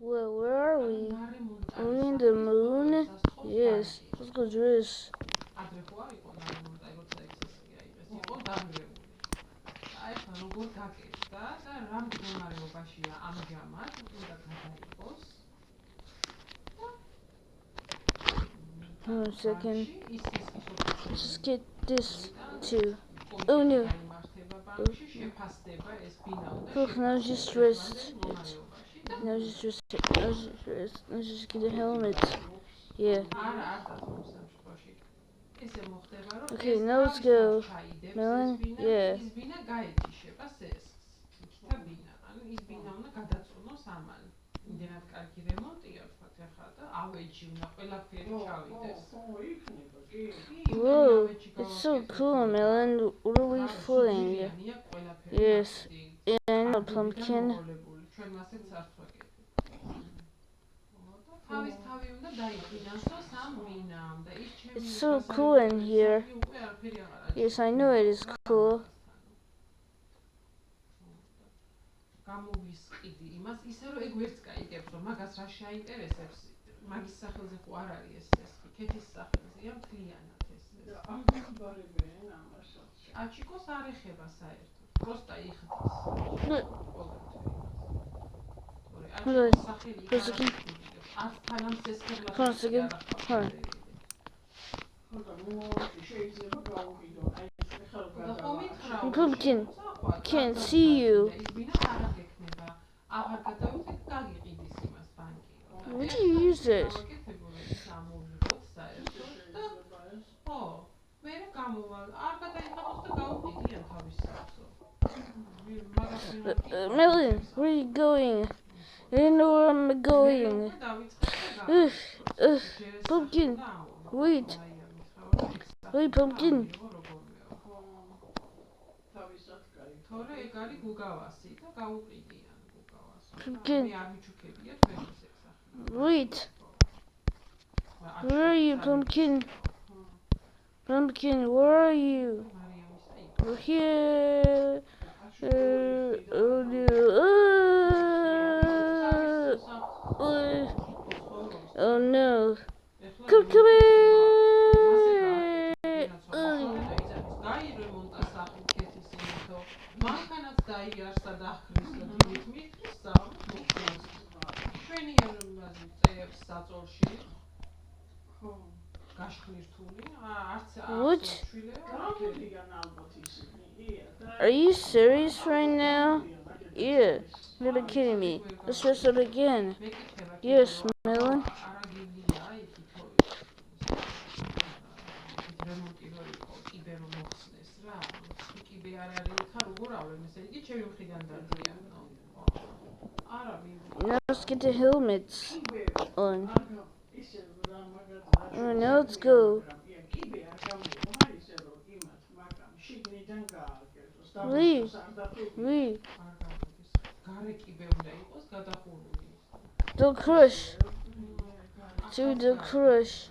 Well, where are we? Are we in the moon? Yes. Let's go do this. Hold on a second. Let's just get this too. Oh no. Oh, now just rest it. Now just rest it. Now just rest. Let's just get a helmet. Yeah. Okay, now let's go. Melon? Yeah. Whoa, it's so cool, Melon. What are we fooling? Yes. Yeah, I know, Pumpkin. It's so cool in here. Yes, I know it is cool. Hold on a second. Hold on. Pumpkin, can't see you. Where do you use this? Melon, where are you going? I don't know where I'm going. Pumpkin, wait. Wait, Pumpkin. Pumpkin. Wait. Where are you, Pumpkin? Pumpkin, where are you? We're here. Oh no. Oh no. Come here. What? Are you serious right now? Yeah, you're not kidding me. Let's rest it again. Yes, Melon. Now let's get the helmets on. Alright, now let's go. Leave. Don't crush. Dude, don't crush.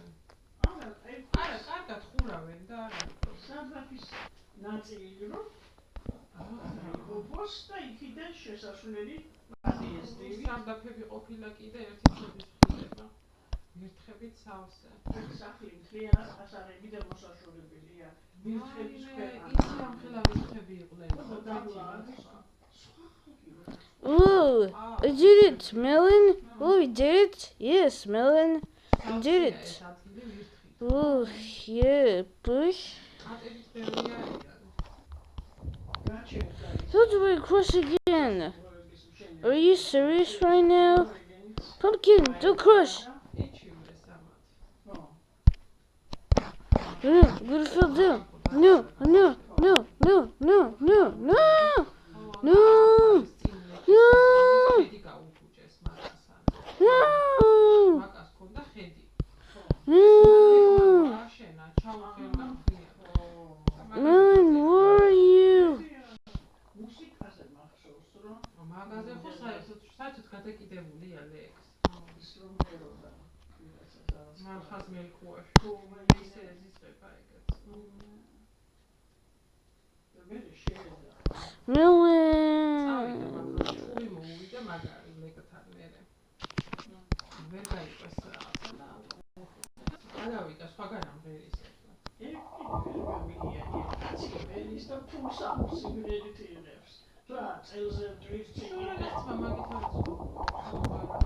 Ooh, I did it, Melon. Oh, we did it. Yes, Melon. I did it. Oh, yeah, push. How do I crush again? Are you serious right now? Pumpkin, don't crush. No, I'm gonna fall down. No. Man, where are you? Melon. ვერ გაიყვეს რაღაცა და არავითარ სხვაგანამ ვერ ისე. ვერ გამიგია კაცი ვერის და ფულს აქვს იმერით იღებს. რა წელზე დღის წინ რა მაგით არის.